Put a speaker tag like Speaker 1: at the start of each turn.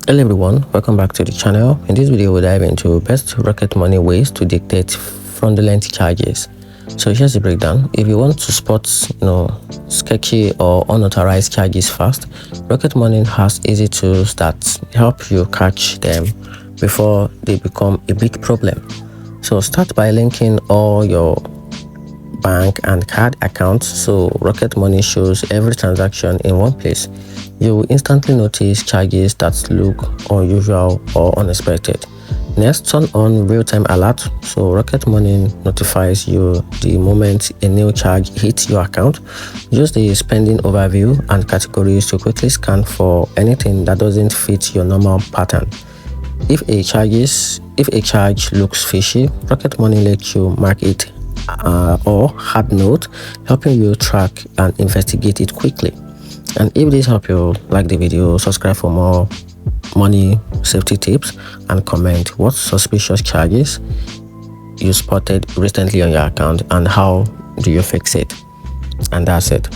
Speaker 1: Hello everyone, welcome back to the channel. In this video we'll dive into best rocket money ways to detect fraudulent charges. So here's the breakdown. If you want to spot sketchy or unauthorized charges fast, Rocket Money has easy tools that help you catch them before they become a big problem. So start by linking all your bank and card accounts so Rocket Money shows every transaction in one place. You will instantly notice charges that look unusual or unexpected. Next, turn on real-time alert so Rocket Money notifies you the moment a new charge hits your account. Use the spending overview and categories to quickly scan for anything that doesn't fit your normal pattern. If a charge looks fishy, Rocket Money lets you mark it or hard note, helping you track and investigate it quickly. And if this helped you, like the video, subscribe for more money safety tips, and comment what suspicious charges you spotted recently on your account and how do you fix it. And that's it.